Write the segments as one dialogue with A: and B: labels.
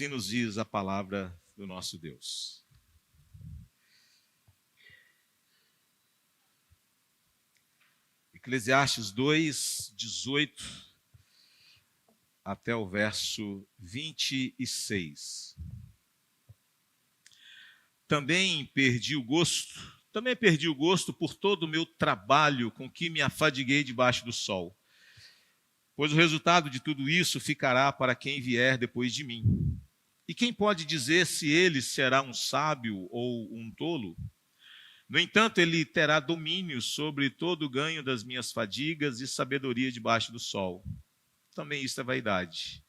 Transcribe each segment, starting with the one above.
A: Assim nos diz a palavra do nosso Deus. Eclesiastes 2, 18 até o verso 26. Também perdi o gosto por todo o meu trabalho com que me afadiguei debaixo do sol. Pois o resultado de tudo isso ficará para quem vier depois de mim. E quem pode dizer se ele será um sábio ou um tolo? No entanto, ele terá domínio sobre todo o ganho das minhas fadigas e sabedoria debaixo do sol. Também isso é vaidade.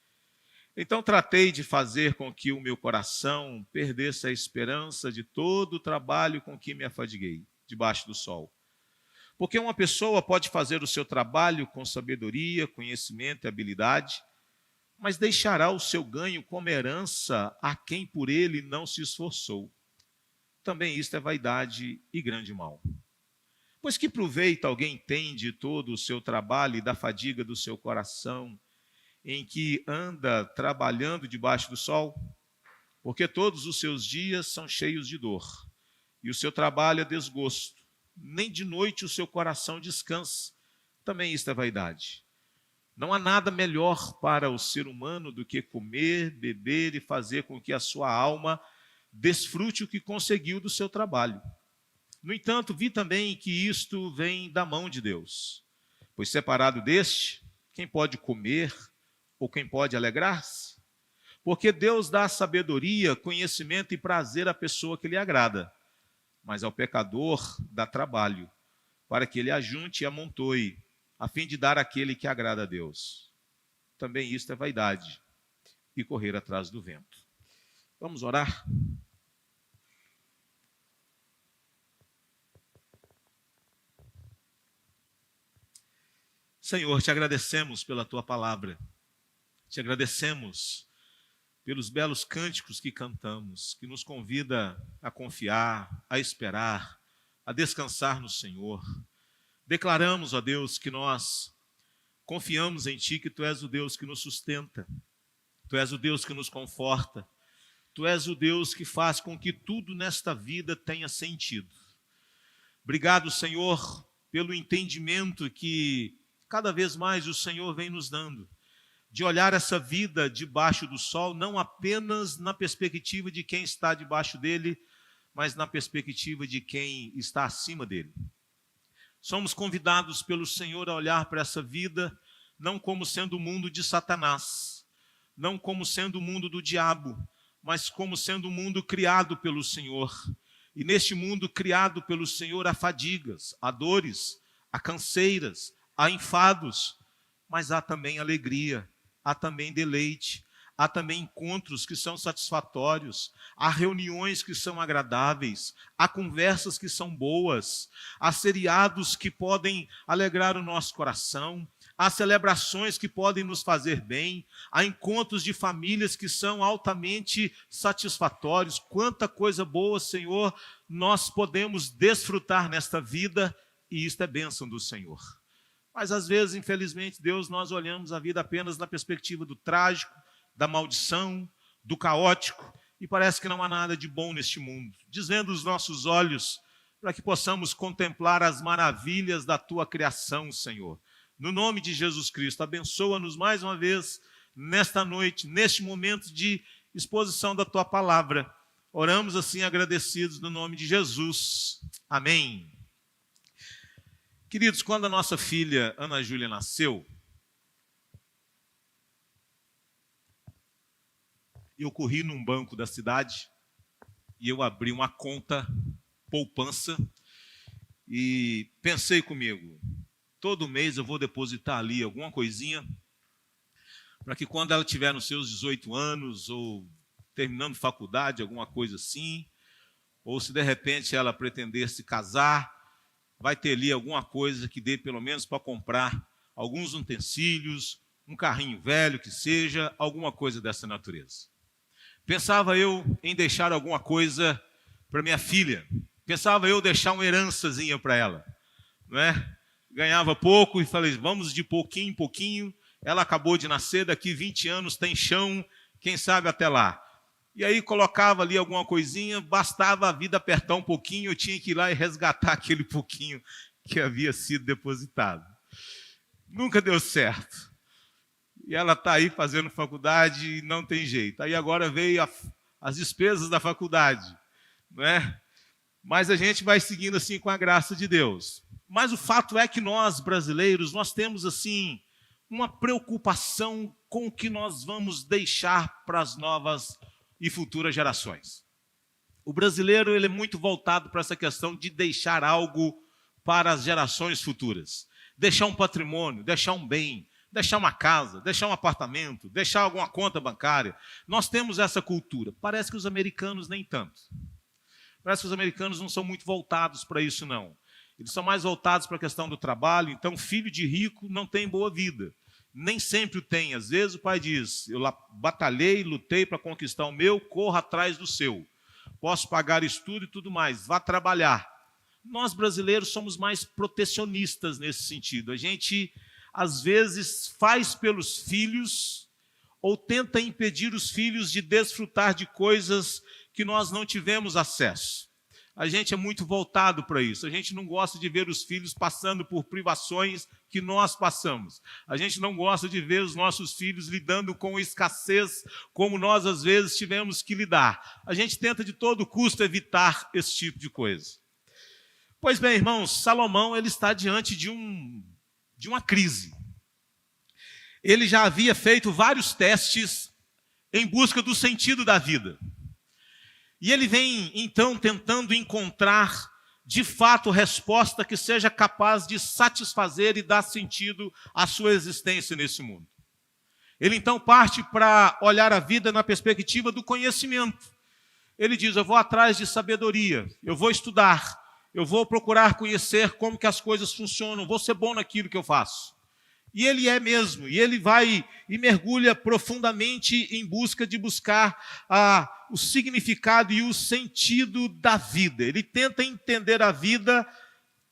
A: Então tratei de fazer com que o meu coração perdesse a esperança de todo o trabalho com que me afadiguei debaixo do sol. Porque uma pessoa pode fazer o seu trabalho com sabedoria, conhecimento e habilidade, mas deixará o seu ganho como herança a quem por ele não se esforçou. Também isto é vaidade e grande mal. Pois que proveito alguém tem de todo o seu trabalho e da fadiga do seu coração, em que anda trabalhando debaixo do sol? Porque todos os seus dias são cheios de dor, e o seu trabalho é desgosto. Nem de noite o seu coração descansa. Também isto é vaidade. Não há nada melhor para o ser humano do que comer, beber e fazer com que a sua alma desfrute o que conseguiu do seu trabalho. No entanto, vi também que isto vem da mão de Deus. Pois separado deste, quem pode comer ou quem pode alegrar-se? Porque Deus dá sabedoria, conhecimento e prazer à pessoa que lhe agrada. Mas ao pecador dá trabalho, para que ele ajunte e amontoe, a fim de dar àquele que agrada a Deus. Também isto é vaidade e correr atrás do vento. Vamos orar? Senhor, te agradecemos pela tua palavra. Te agradecemos pelos belos cânticos que cantamos, que nos convida a confiar, a esperar, a descansar no Senhor. Declaramos, ó Deus, que nós confiamos em Ti, que Tu és o Deus que nos sustenta, Tu és o Deus que nos conforta, Tu és o Deus que faz com que tudo nesta vida tenha sentido. Obrigado, Senhor, pelo entendimento que cada vez mais o Senhor vem nos dando, de olhar essa vida debaixo do sol, não apenas na perspectiva de quem está debaixo dele, mas na perspectiva de quem está acima dele. Somos convidados pelo Senhor a olhar para essa vida, não como sendo o mundo de Satanás, não como sendo o mundo do diabo, mas como sendo um mundo criado pelo Senhor. E neste mundo criado pelo Senhor há fadigas, há dores, há canseiras, há enfados, mas há também alegria, há também deleite, há também encontros que são satisfatórios, há reuniões que são agradáveis, há conversas que são boas, há seriados que podem alegrar o nosso coração, há celebrações que podem nos fazer bem, há encontros de famílias que são altamente satisfatórios. Quanta coisa boa, Senhor, nós podemos desfrutar nesta vida, e isto é bênção do Senhor. Mas às vezes, infelizmente, Deus, nós olhamos a vida apenas na perspectiva do trágico, da maldição, do caótico, e parece que não há nada de bom neste mundo. Desvenda os nossos olhos para que possamos contemplar as maravilhas da Tua criação, Senhor. No nome de Jesus Cristo, abençoa-nos mais uma vez nesta noite, neste momento de exposição da Tua palavra. Oramos assim agradecidos no nome de Jesus. Amém. Queridos, quando a nossa filha Ana Júlia nasceu, eu corri num banco da cidade e eu abri uma conta poupança e pensei comigo, todo mês eu vou depositar ali alguma coisinha para que quando ela tiver nos seus 18 anos ou terminando faculdade, alguma coisa assim, ou se de repente ela pretender se casar, vai ter ali alguma coisa que dê pelo menos para comprar alguns utensílios, um carrinho velho que seja, alguma coisa dessa natureza. Pensava eu em deixar alguma coisa para minha filha. Pensava eu deixar uma herançazinha para ela. Não é? Ganhava pouco e falei, vamos de pouquinho em pouquinho. Ela acabou de nascer, daqui 20 anos tem chão, Quem sabe até lá. E aí colocava ali alguma coisinha, bastava a vida apertar um pouquinho, eu tinha que ir lá e resgatar aquele pouquinho que havia sido depositado. Nunca deu certo. E ela está aí fazendo faculdade e não tem jeito. Aí agora veio as despesas da faculdade, não é? Mas a gente vai seguindo assim com a graça de Deus. Mas o fato é que nós, brasileiros, nós temos assim uma preocupação com o que nós vamos deixar para as novas e futuras gerações. O brasileiro ele é muito voltado para essa questão de deixar algo para as gerações futuras. Deixar um patrimônio, deixar um bem, deixar uma casa, deixar um apartamento, deixar alguma conta bancária. Nós temos essa cultura. Parece que os americanos nem tanto. Parece que os americanos não são muito voltados para isso, não. Eles são mais voltados para a questão do trabalho. Então, filho de rico não tem boa vida. Nem sempre o tem. Às vezes o pai diz, eu batalhei, lutei para conquistar o meu, corra atrás do seu. Posso pagar estudo e tudo mais, vá trabalhar. Nós brasileiros somos mais protecionistas nesse sentido. A gente, às vezes, faz pelos filhos ou tenta impedir os filhos de desfrutar de coisas que nós não tivemos acesso. A gente é muito voltado para isso. A gente não gosta de ver os filhos passando por privações que nós passamos. A gente não gosta de ver os nossos filhos lidando com escassez como nós, às vezes, tivemos que lidar. A gente tenta, de todo custo, evitar esse tipo de coisa. Pois bem, irmãos, Salomão ele está diante de uma crise. Ele já havia feito vários testes em busca do sentido da vida. E ele vem, então, tentando encontrar, de fato, resposta que seja capaz de satisfazer e dar sentido à sua existência nesse mundo. Ele, então, parte para olhar a vida na perspectiva do conhecimento. Ele diz, eu vou atrás de sabedoria, eu vou estudar, eu vou procurar conhecer como que as coisas funcionam, vou ser bom naquilo que eu faço. E ele é mesmo, e ele vai e mergulha profundamente em busca de buscar o significado e o sentido da vida. Ele tenta entender a vida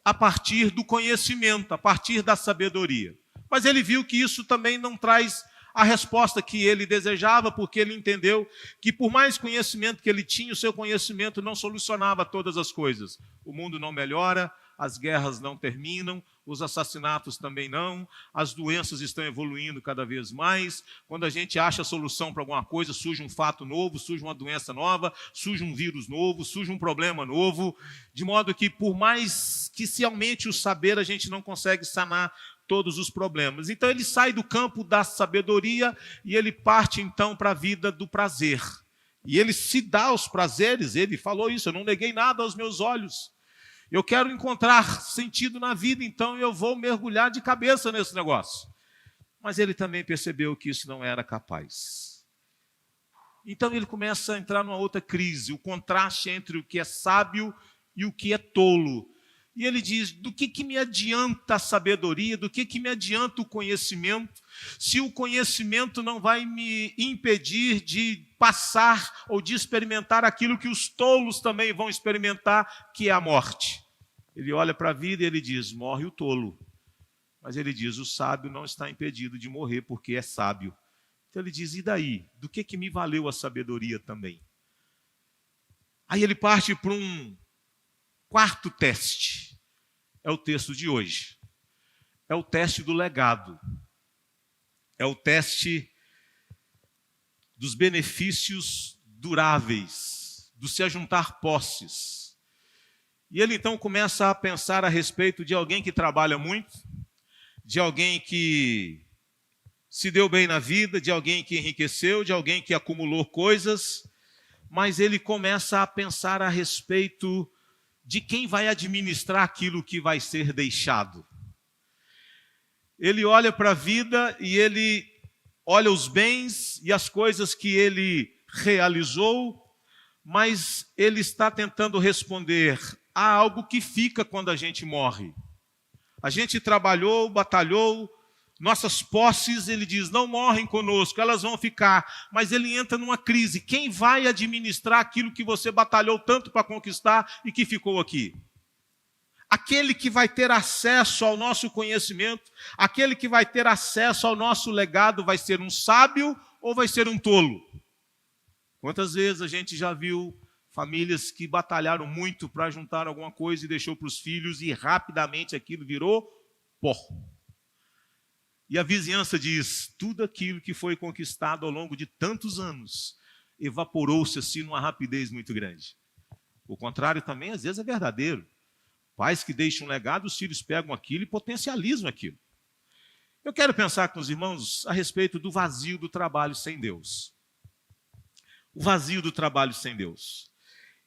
A: a partir do conhecimento, a partir da sabedoria. Mas ele viu que isso também não traz a resposta que ele desejava, porque ele entendeu que por mais conhecimento que ele tinha, o seu conhecimento não solucionava todas as coisas. O mundo não melhora, as guerras não terminam, os assassinatos também não, as doenças estão evoluindo cada vez mais. Quando a gente acha a solução para alguma coisa, surge um fato novo, surge uma doença nova, surge um vírus novo, surge um problema novo, de modo que por mais que se aumente o saber, a gente não consegue sanar todos os problemas. Então ele sai do campo da sabedoria e ele parte então para a vida do prazer. E ele se dá aos prazeres, ele falou isso, eu não neguei nada aos meus olhos. Eu quero encontrar sentido na vida, então eu vou mergulhar de cabeça nesse negócio. Mas ele também percebeu que isso não era capaz. Então ele começa a entrar numa outra crise, o contraste entre o que é sábio e o que é tolo. E ele diz, do que me adianta a sabedoria, do que me adianta o conhecimento, se o conhecimento não vai me impedir de passar ou de experimentar aquilo que os tolos também vão experimentar, que é a morte. Ele olha para a vida e ele diz, morre o tolo. Mas ele diz, o sábio não está impedido de morrer porque é sábio. Então ele diz, e daí? Do que me valeu a sabedoria também? Aí ele parte para um quarto teste. É o texto de hoje. É o teste do legado. É o teste dos benefícios duráveis, do se ajuntar posses. E ele então começa a pensar a respeito de alguém que trabalha muito, de alguém que se deu bem na vida, de alguém que enriqueceu, de alguém que acumulou coisas, mas ele começa a pensar a respeito de quem vai administrar aquilo que vai ser deixado. Ele olha para a vida e ele olha os bens e as coisas que ele realizou, mas ele está tentando responder a algo que fica quando a gente morre. A gente trabalhou, batalhou, nossas posses, ele diz, não morrem conosco, elas vão ficar. Mas ele entra numa crise. Quem vai administrar aquilo que você batalhou tanto para conquistar e que ficou aqui? Aquele que vai ter acesso ao nosso conhecimento, aquele que vai ter acesso ao nosso legado, vai ser um sábio ou vai ser um tolo? Quantas vezes a gente já viu famílias que batalharam muito para juntar alguma coisa e deixou para os filhos e rapidamente aquilo virou pó. E a vizinhança diz, tudo aquilo que foi conquistado ao longo de tantos anos evaporou-se assim numa rapidez muito grande. O contrário também às vezes é verdadeiro. Pais que deixam um legado, os filhos pegam aquilo e potencializam aquilo. Eu quero pensar com os irmãos a respeito do vazio do trabalho sem Deus. O vazio do trabalho sem Deus.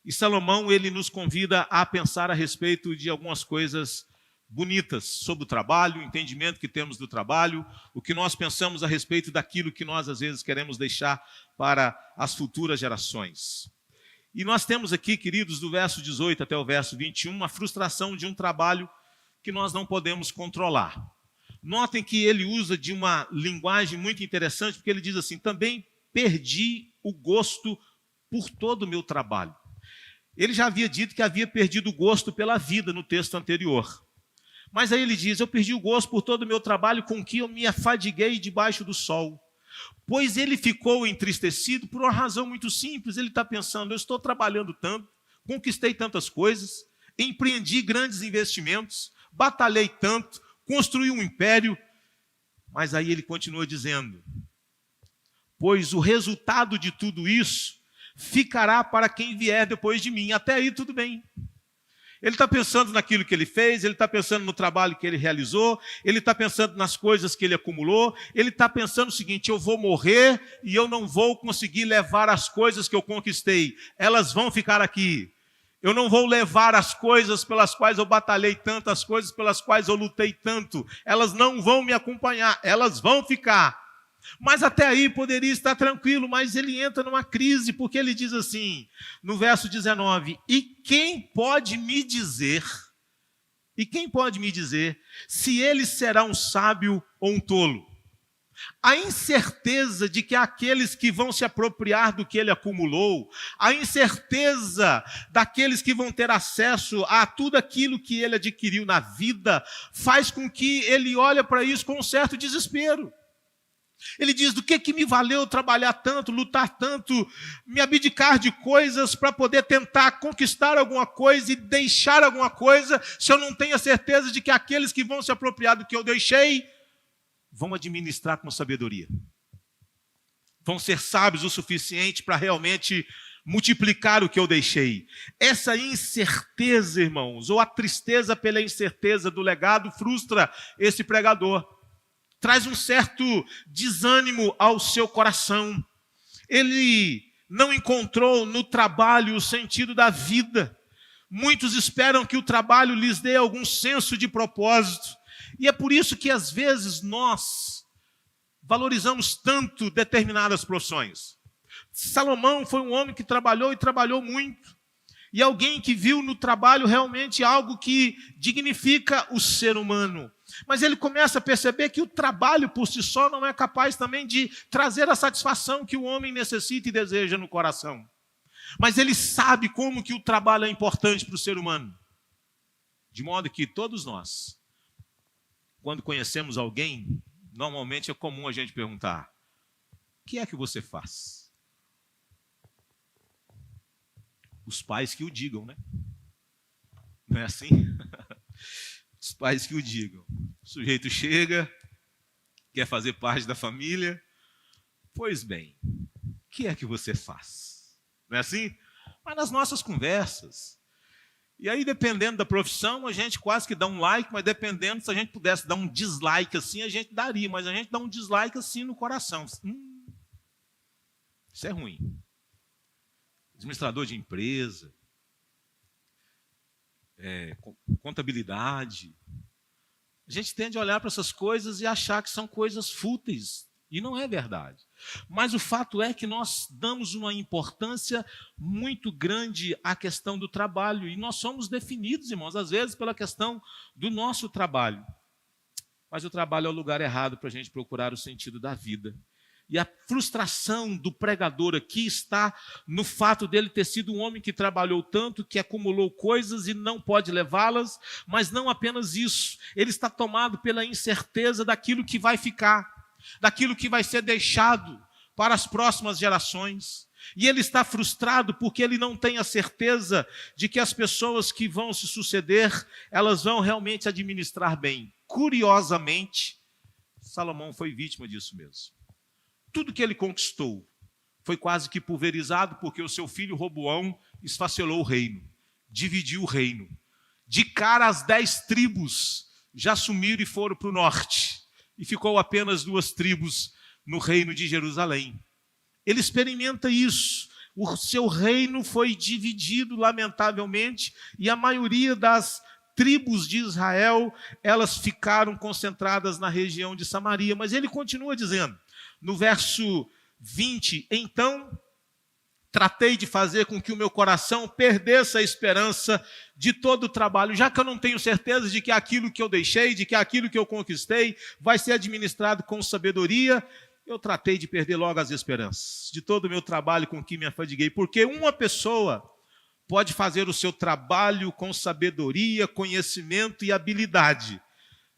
A: E Salomão, ele nos convida a pensar a respeito de algumas coisas bonitas sobre o trabalho, o entendimento que temos do trabalho, o que nós pensamos a respeito daquilo que nós às vezes queremos deixar para as futuras gerações. E nós temos aqui, queridos, do verso 18 até o verso 21, a frustração de um trabalho que nós não podemos controlar. Notem que ele usa de uma linguagem muito interessante, porque ele diz assim, também perdi o gosto por todo o meu trabalho. Ele já havia dito que havia perdido o gosto pela vida no texto anterior. Mas aí ele diz, eu perdi o gosto por todo o meu trabalho com que eu me afadiguei debaixo do sol. Pois ele ficou entristecido por uma razão muito simples. Ele está pensando, eu estou trabalhando tanto, conquistei tantas coisas, empreendi grandes investimentos, batalhei tanto, construí um império. Mas aí ele continua dizendo, pois o resultado de tudo isso ficará para quem vier depois de mim. Até aí tudo bem. Ele está pensando naquilo que ele fez, ele está pensando no trabalho que ele realizou, ele está pensando nas coisas que ele acumulou, ele está pensando o seguinte, eu vou morrer e eu não vou conseguir levar as coisas que eu conquistei. Elas vão ficar aqui. Eu não vou levar as coisas pelas quais eu batalhei tanto, as coisas pelas quais eu lutei tanto. Elas não vão me acompanhar, elas vão ficar. Mas até aí poderia estar tranquilo, mas ele entra numa crise, porque ele diz assim, no verso 19, e quem pode me dizer se ele será um sábio ou um tolo? A incerteza de que aqueles que vão se apropriar do que ele acumulou, a incerteza daqueles que vão ter acesso a tudo aquilo que ele adquiriu na vida, faz com que ele olhe para isso com um certo desespero. Ele diz, do que me valeu trabalhar tanto, lutar tanto, me abdicar de coisas para poder tentar conquistar alguma coisa e deixar alguma coisa, se eu não tenho a certeza de que aqueles que vão se apropriar do que eu deixei, vão administrar com sabedoria. Vão ser sábios o suficiente para realmente multiplicar o que eu deixei. Essa incerteza, irmãos, ou a tristeza pela incerteza do legado, frustra esse pregador. Traz um certo desânimo ao seu coração. Ele não encontrou no trabalho o sentido da vida. Muitos esperam que o trabalho lhes dê algum senso de propósito. E é por isso que, às vezes, nós valorizamos tanto determinadas profissões. Salomão foi um homem que trabalhou e trabalhou muito. E alguém que viu no trabalho realmente algo que dignifica o ser humano. Mas ele começa a perceber que o trabalho por si só não é capaz também de trazer a satisfação que o homem necessita e deseja no coração. Mas ele sabe como que o trabalho é importante para o ser humano. De modo que todos nós, quando conhecemos alguém, normalmente é comum a gente perguntar, o que é que você faz? Os pais que o digam, né? Não é assim? Os pais que o digam. O sujeito chega, quer fazer parte da família. Pois bem, o que é que você faz? Não é assim? Mas nas nossas conversas. E aí, dependendo da profissão, a gente quase que dá um like, mas dependendo, se a gente pudesse dar um dislike assim, a gente daria. Mas a gente dá um dislike assim no coração. Isso é ruim. Administrador de empresa, contabilidade. A gente tende a olhar para essas coisas e achar que são coisas fúteis, e não é verdade. Mas o fato é que nós damos uma importância muito grande à questão do trabalho, e nós somos definidos, irmãos, às vezes pela questão do nosso trabalho. Mas o trabalho é o lugar errado para a gente procurar o sentido da vida. E a frustração do pregador aqui está no fato dele ter sido um homem que trabalhou tanto, que acumulou coisas e não pode levá-las, mas não apenas isso. Ele está tomado pela incerteza daquilo que vai ficar, daquilo que vai ser deixado para as próximas gerações. E ele está frustrado porque ele não tem a certeza de que as pessoas que vão se suceder, elas vão realmente administrar bem. Curiosamente, Salomão foi vítima disso mesmo. Tudo que ele conquistou foi quase que pulverizado porque o seu filho Roboão esfacelou o reino, dividiu o reino. De cara, as 10 tribos já sumiram e foram para o norte. E ficou apenas 2 tribos no reino de Jerusalém. Ele experimenta isso. O seu reino foi dividido, lamentavelmente, e a maioria das tribos de Israel, elas ficaram concentradas na região de Samaria. Mas ele continua dizendo, no verso 20, então tratei de fazer com que o meu coração perdesse a esperança de todo o trabalho, já que eu não tenho certeza de que aquilo que eu deixei, de que aquilo que eu conquistei vai ser administrado com sabedoria, eu tratei de perder logo as esperanças de todo o meu trabalho com que me afadiguei, porque uma pessoa pode fazer o seu trabalho com sabedoria, conhecimento e habilidade,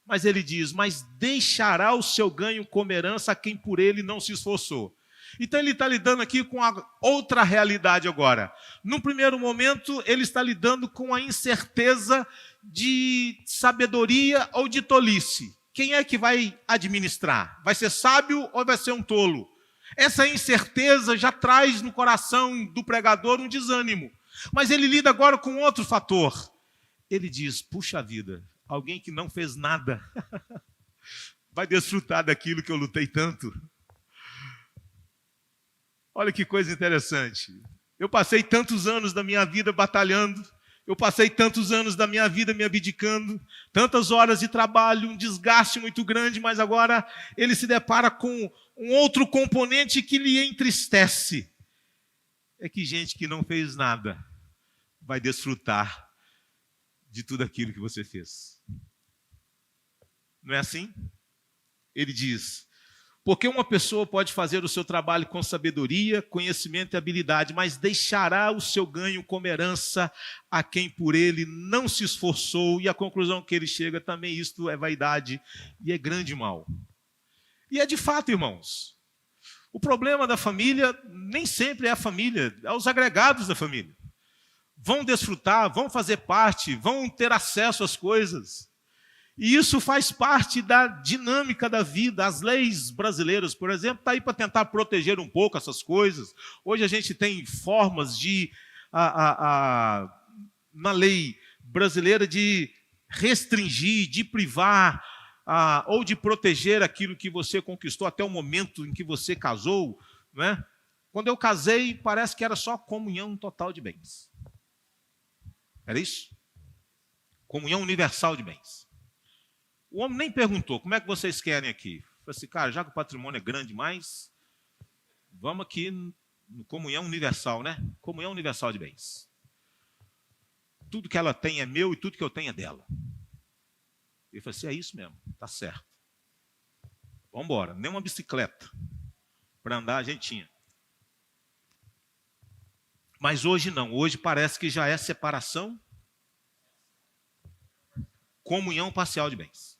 A: mas ele diz, mas deixará o seu ganho como herança a quem por ele não se esforçou. Então ele está lidando aqui com a outra realidade agora. Num primeiro momento, ele está lidando com a incerteza de sabedoria ou de tolice. Quem é que vai administrar? Vai ser sábio ou vai ser um tolo? Essa incerteza já traz no coração do pregador um desânimo. Mas ele lida agora com outro fator. Ele diz, puxa vida, alguém que não fez nada vai desfrutar daquilo que eu lutei tanto. Olha que coisa interessante. Eu passei tantos anos da minha vida batalhando, eu passei tantos anos da minha vida me abdicando, tantas horas de trabalho, um desgaste muito grande, mas agora ele se depara com um outro componente que lhe entristece. É que gente que não fez nada vai desfrutar de tudo aquilo que você fez. Não é assim? Ele diz, porque uma pessoa pode fazer o seu trabalho com sabedoria, conhecimento e habilidade, mas deixará o seu ganho como herança a quem por ele não se esforçou. E a conclusão que ele chega também, isto é vaidade e é grande mal. E é de fato, irmãos, o problema da família nem sempre é a família, é os agregados da família. Vão desfrutar, vão fazer parte, vão ter acesso às coisas. E isso faz parte da dinâmica da vida. As leis brasileiras, por exemplo, estão aí para tentar proteger um pouco essas coisas. Hoje a gente tem formas de, na lei brasileira, de restringir, de privar, ou de proteger aquilo que você conquistou até o momento em que você casou. Não é? Quando eu casei, parece que era só comunhão total de bens. Era isso? Comunhão universal de bens. O homem nem perguntou, como é que vocês querem aqui? Falei assim, cara, já que o patrimônio é grande demais, vamos aqui no comunhão universal, né? Comunhão universal de bens. Tudo que ela tem é meu e tudo que eu tenho é dela. Ele falou assim, é isso mesmo, tá certo. Vamos embora, nem uma bicicleta para andar a gente tinha. Mas hoje não, hoje parece que já é separação, comunhão parcial de bens.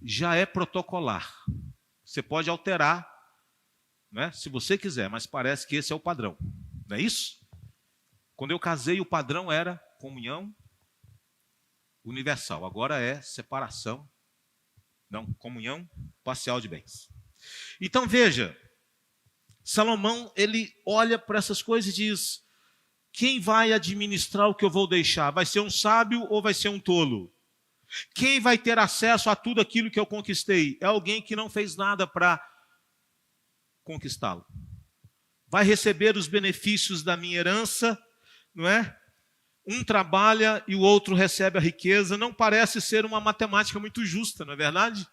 A: Já é protocolar. Você pode alterar, né, se você quiser, mas parece que esse é o padrão. Não é isso? Quando eu casei, o padrão era comunhão universal. Agora é separação, não, comunhão parcial de bens. Então veja, Salomão, ele olha para essas coisas e diz, quem vai administrar o que eu vou deixar? Vai ser um sábio ou vai ser um tolo? Quem vai ter acesso a tudo aquilo que eu conquistei? É alguém que não fez nada para conquistá-lo. Vai receber os benefícios da minha herança, não é? Um trabalha e o outro recebe a riqueza. Não parece ser uma matemática muito justa, não é verdade?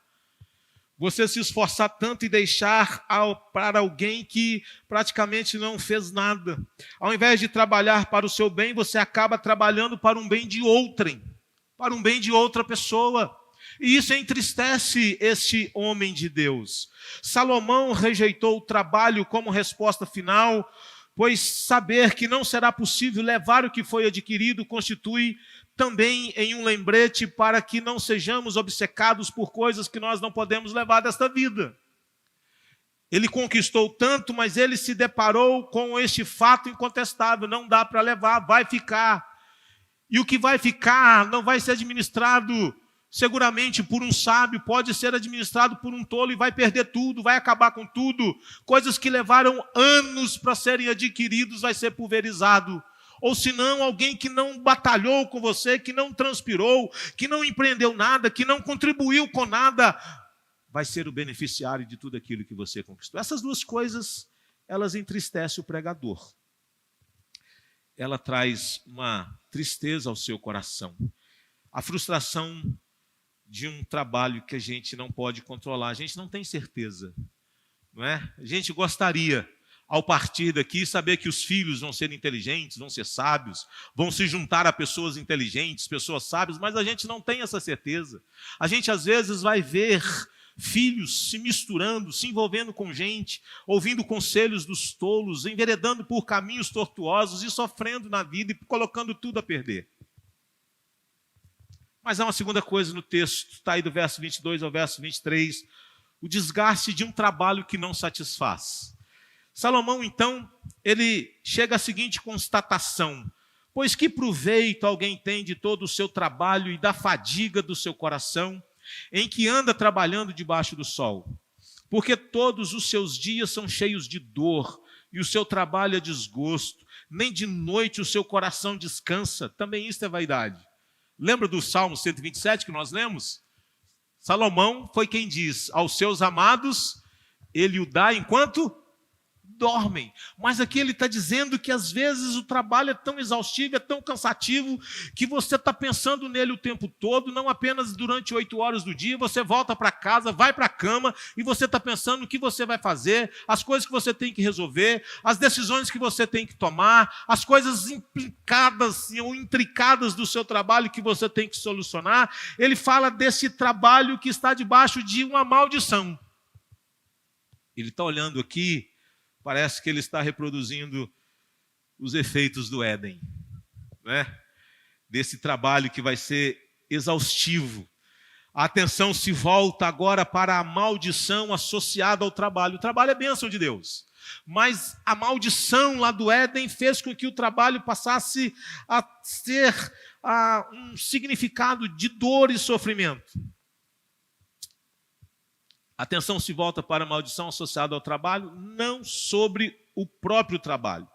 A: Você se esforçar tanto e deixar para alguém que praticamente não fez nada. Ao invés de trabalhar para o seu bem, você acaba trabalhando para um bem de outrem, para um bem de outra pessoa. E isso entristece este homem de Deus. Salomão rejeitou o trabalho como resposta final, pois saber que não será possível levar o que foi adquirido constitui também em um lembrete para que não sejamos obcecados por coisas que nós não podemos levar desta vida. Ele conquistou tanto, mas ele se deparou com este fato incontestável: não dá para levar, vai ficar. E o que vai ficar não vai ser administrado seguramente por um sábio, pode ser administrado por um tolo e vai perder tudo, vai acabar com tudo. Coisas que levaram anos para serem adquiridos vai ser pulverizado. Ou se não, alguém que não batalhou com você, que não transpirou, que não empreendeu nada, que não contribuiu com nada, vai ser o beneficiário de tudo aquilo que você conquistou. Essas duas coisas, elas entristecem o pregador. Ela traz uma tristeza ao seu coração. A frustração de um trabalho que a gente não pode controlar, a gente não tem certeza, não é? A gente gostaria, ao partir daqui, saber que os filhos vão ser inteligentes, vão ser sábios, vão se juntar a pessoas inteligentes, pessoas sábias, mas a gente não tem essa certeza. A gente, às vezes, vai ver filhos se misturando, se envolvendo com gente, ouvindo conselhos dos tolos, enveredando por caminhos tortuosos e sofrendo na vida e colocando tudo a perder. Mas há uma segunda coisa no texto, está aí do verso 22 ao verso 23, o desgaste de um trabalho que não satisfaz. Salomão, então, ele chega à seguinte constatação: pois que proveito alguém tem de todo o seu trabalho e da fadiga do seu coração, em que anda trabalhando debaixo do sol? Porque todos os seus dias são cheios de dor, e o seu trabalho é desgosto, nem de noite o seu coração descansa. Também isso é vaidade. Lembra do Salmo 127 que nós lemos? Salomão foi quem diz: aos seus amados ele o dá enquanto dormem. Mas aqui ele está dizendo que às vezes o trabalho é tão exaustivo, é tão cansativo, que você está pensando nele o tempo todo, não apenas durante 8 horas do dia. Você volta para casa, vai para a cama e você está pensando no que você vai fazer, as coisas que você tem que resolver, as decisões que você tem que tomar, as coisas implicadas ou intricadas do seu trabalho que você tem que solucionar. Ele fala desse trabalho que está debaixo de uma maldição. Ele está olhando aqui, parece que ele está reproduzindo os efeitos do Éden, né? Desse trabalho que vai ser exaustivo. A atenção se volta agora para a maldição associada ao trabalho. O trabalho é bênção de Deus, mas a maldição lá do Éden fez com que o trabalho passasse a ter um significado de dor e sofrimento. A atenção se volta para a maldição associada ao trabalho, não sobre o próprio trabalho.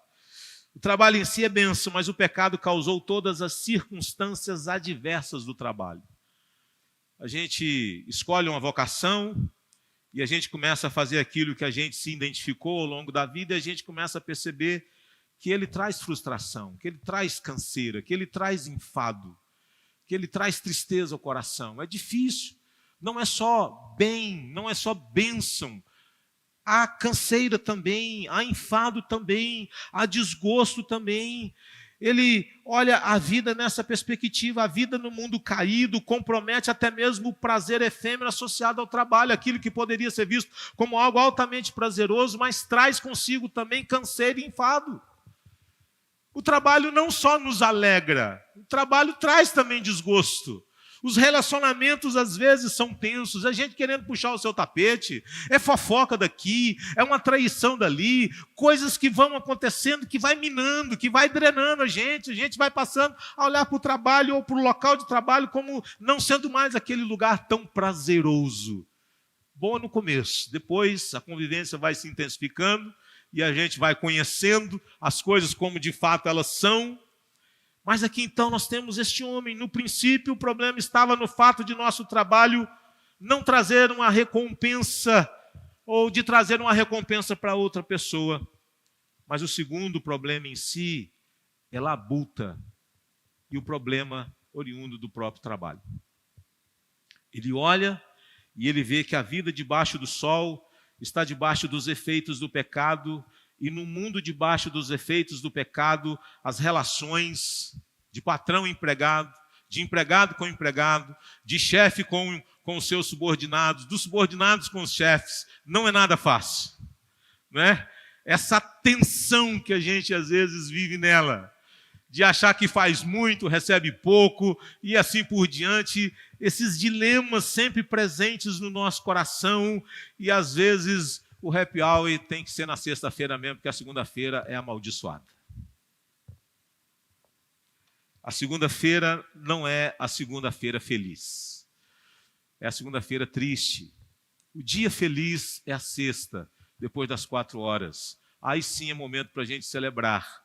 A: O trabalho em si é bênção, mas o pecado causou todas as circunstâncias adversas do trabalho. A gente escolhe uma vocação e a gente começa a fazer aquilo que a gente se identificou ao longo da vida, e a gente começa a perceber que ele traz frustração, que ele traz canseira, que ele traz enfado, que ele traz tristeza ao coração. É difícil. Não é só bem, não é só bênção. Há canseira também, há enfado também, há desgosto também. Ele olha a vida nessa perspectiva. A vida no mundo caído compromete até mesmo o prazer efêmero associado ao trabalho, aquilo que poderia ser visto como algo altamente prazeroso, mas traz consigo também canseira e enfado. O trabalho não só nos alegra, o trabalho traz também desgosto. Os relacionamentos às vezes são tensos, a gente querendo puxar o seu tapete, é fofoca daqui, é uma traição dali, coisas que vão acontecendo, que vai minando, que vai drenando a gente vai passando a olhar para o trabalho ou para o local de trabalho como não sendo mais aquele lugar tão prazeroso. Bom no começo, depois a convivência vai se intensificando e a gente vai conhecendo as coisas como de fato elas são. Mas aqui então nós temos este homem. No princípio o problema estava no fato de nosso trabalho não trazer uma recompensa, ou de trazer uma recompensa para outra pessoa. Mas o segundo problema em si é labuta, e o problema oriundo do próprio trabalho. Ele olha e ele vê que a vida debaixo do sol está debaixo dos efeitos do pecado. E no mundo debaixo dos efeitos do pecado, as relações de patrão e empregado, de empregado com empregado, de chefe com os seus subordinados, dos subordinados com os chefes, não é nada fácil, não é? Essa tensão que a gente às vezes vive nela, de achar que faz muito, recebe pouco e assim por diante, esses dilemas sempre presentes no nosso coração e às vezes O happy hour tem que ser na sexta-feira mesmo, porque a segunda-feira é amaldiçoada. A segunda-feira não é a segunda-feira feliz. É a segunda-feira triste. O dia feliz é a sexta, depois das 4 horas. Aí sim é momento para a gente celebrar.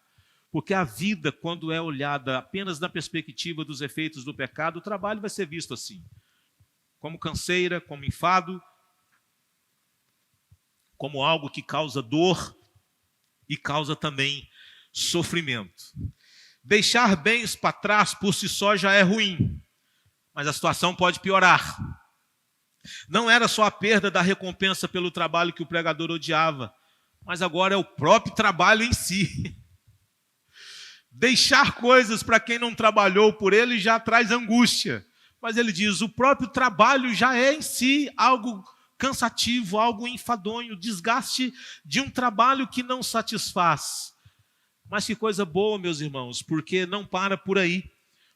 A: Porque a vida, quando é olhada apenas na perspectiva dos efeitos do pecado, o trabalho vai ser visto assim. Como canseira, como enfado, como algo que causa dor e causa também sofrimento. Deixar bens para trás por si só já é ruim, mas a situação pode piorar. Não era só a perda da recompensa pelo trabalho que o pregador odiava, mas agora é o próprio trabalho em si. Deixar coisas para quem não trabalhou por ele já traz angústia. Mas ele diz, o próprio trabalho já é em si algo cansativo, algo enfadonho, desgaste de um trabalho que não satisfaz. Mas que coisa boa, meus irmãos, porque não para por aí.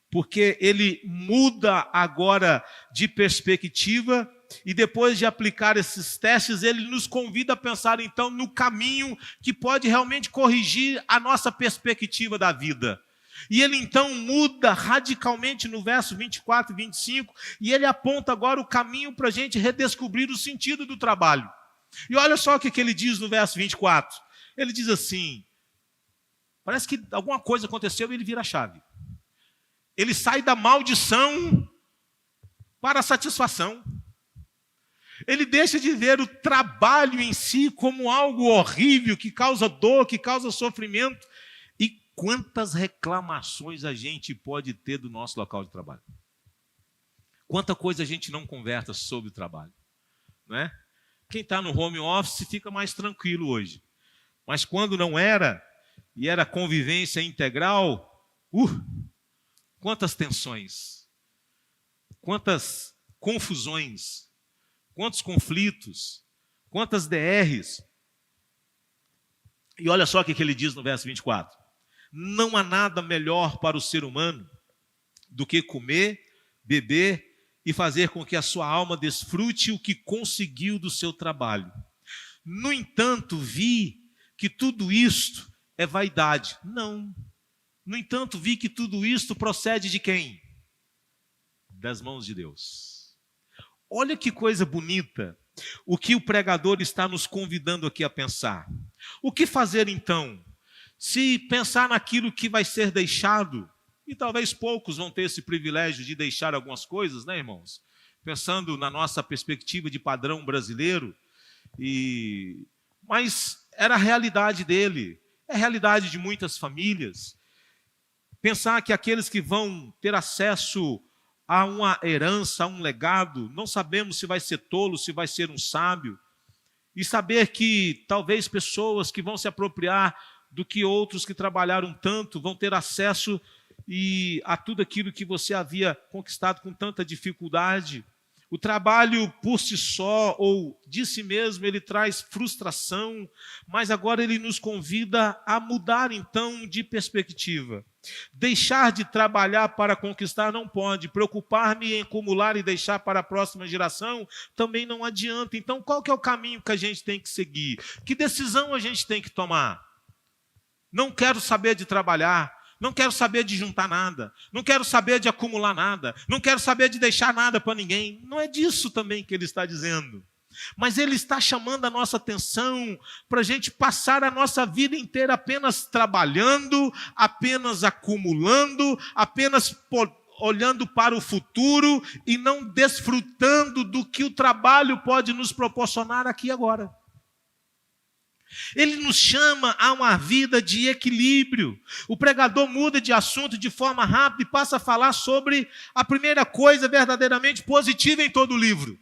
A: Porque ele muda agora de perspectiva e depois de aplicar esses testes, ele nos convida a pensar então no caminho que pode realmente corrigir a nossa perspectiva da vida. E ele então muda radicalmente no verso 24 e 25, e ele aponta agora o caminho para a gente redescobrir o sentido do trabalho. E olha só o que ele diz no verso 24. Ele diz assim, parece que alguma coisa aconteceu e ele vira a chave. Ele sai da maldição para a satisfação. Ele deixa de ver o trabalho em si como algo horrível, que causa dor, que causa sofrimento. E quantas reclamações a gente pode ter do nosso local de trabalho? Quanta coisa a gente não conversa sobre o trabalho, não é? Quem está no home office fica mais tranquilo hoje. Mas quando não era, e era convivência integral, quantas tensões, quantas confusões, quantos conflitos, quantas DRs. E olha só o que ele diz no verso 24. Não há nada melhor para o ser humano do que comer, beber e fazer com que a sua alma desfrute o que conseguiu do seu trabalho. No entanto, vi que tudo isto é vaidade. Não. No entanto, vi que tudo isto procede de quem? Das mãos de Deus. Olha que coisa bonita. O que o pregador está nos convidando aqui a pensar. O que fazer então? Se pensar naquilo que vai ser deixado, e talvez poucos vão ter esse privilégio de deixar algumas coisas, né, irmãos? Pensando na nossa perspectiva de padrão brasileiro, mas era a realidade dele, é a realidade de muitas famílias. Pensar que aqueles que vão ter acesso a uma herança, a um legado, não sabemos se vai ser tolo, se vai ser um sábio, e saber que talvez pessoas que vão se apropriar do que outros que trabalharam tanto vão ter acesso a tudo aquilo que você havia conquistado com tanta dificuldade. O trabalho por si só, ou de si mesmo, ele traz frustração, mas agora ele nos convida a mudar então de perspectiva. Deixar de trabalhar para conquistar não pode, preocupar-me em acumular e deixar para a próxima geração também não adianta. Então qual que é o caminho que a gente tem que seguir? Que decisão a gente tem que tomar? Não quero saber de trabalhar. Não quero saber de juntar nada, não quero saber de acumular nada, não quero saber de deixar nada para ninguém. Não é disso também que ele está dizendo. Mas ele está chamando a nossa atenção para a gente passar a nossa vida inteira apenas trabalhando, apenas acumulando, apenas olhando para o futuro e não desfrutando do que o trabalho pode nos proporcionar aqui e agora. Ele nos chama a uma vida de equilíbrio. O pregador muda de assunto de forma rápida e passa a falar sobre a primeira coisa verdadeiramente positiva em todo o livro.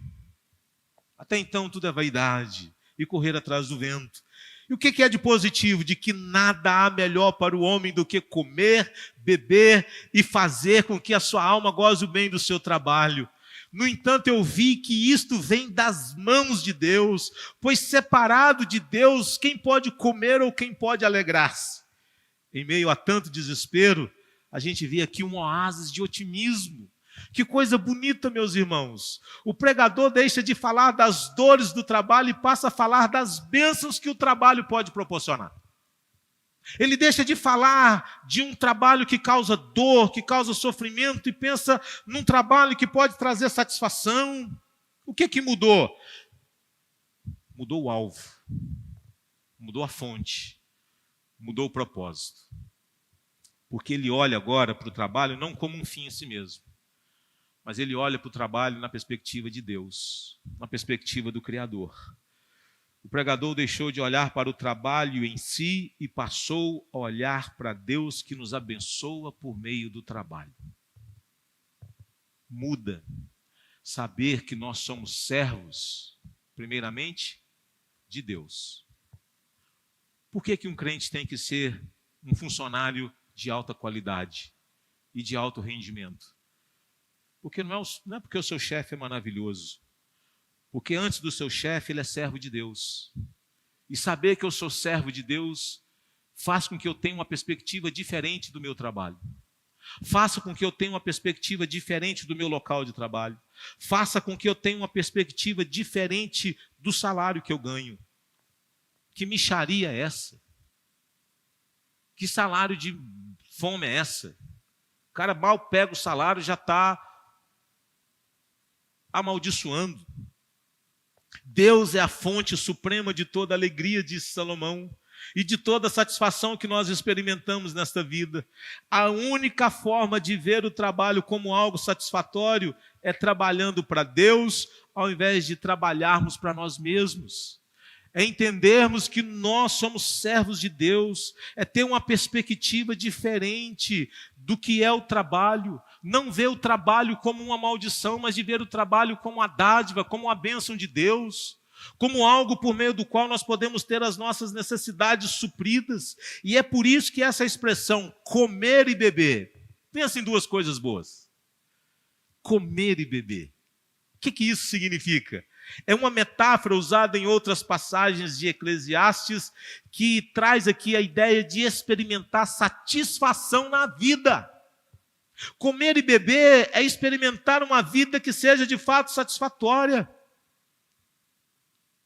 A: Até então tudo é vaidade e correr atrás do vento. E o que é de positivo? De que nada há melhor para o homem do que comer, beber e fazer com que a sua alma goze o bem do seu trabalho. No entanto, eu vi que isto vem das mãos de Deus, pois separado de Deus, quem pode comer ou quem pode alegrar-se? Em meio a tanto desespero, a gente vê aqui um oásis de otimismo, Que coisa bonita, meus irmãos. O pregador deixa de falar das dores do trabalho e passa a falar das bênçãos que o trabalho pode proporcionar. Ele deixa de falar de um trabalho que causa dor, que causa sofrimento, e pensa num trabalho que pode trazer satisfação. O que mudou? Mudou o alvo, mudou a fonte, mudou o propósito. Porque ele olha agora para o trabalho não como um fim em si mesmo, mas ele olha para o trabalho na perspectiva de Deus, na perspectiva do Criador. O pregador deixou de olhar para o trabalho em si e passou a olhar para Deus que nos abençoa por meio do trabalho. Muda saber que nós somos servos, primeiramente, de Deus. Por que um crente tem que ser um funcionário de alta qualidade e de alto rendimento? Porque não é porque o seu chefe é maravilhoso. Porque antes do seu chefe, ele é servo de Deus. E saber que eu sou servo de Deus faz com que eu tenha uma perspectiva diferente do meu trabalho. Faça com que eu tenha uma perspectiva diferente do meu local de trabalho. Faça com que eu tenha uma perspectiva diferente do salário que eu ganho. Que mixaria é essa? Que salário de fome é essa? O cara mal pega o salário e já está amaldiçoando. Deus é a fonte suprema de toda alegria, disse Salomão, e de toda satisfação que nós experimentamos nesta vida. A única forma de ver o trabalho como algo satisfatório é trabalhando para Deus, ao invés de trabalharmos para nós mesmos. É entendermos que nós somos servos de Deus, é ter uma perspectiva diferente do que é o trabalho. Não ver o trabalho como uma maldição, mas de ver o trabalho como uma dádiva, como uma bênção de Deus, como algo por meio do qual nós podemos ter as nossas necessidades supridas. E é por isso que essa expressão, comer e beber, pensa em duas coisas boas. Comer e beber. O que isso significa? É uma metáfora usada em outras passagens de Eclesiastes que traz aqui a ideia de experimentar satisfação na vida. Comer e beber é experimentar uma vida que seja de fato satisfatória.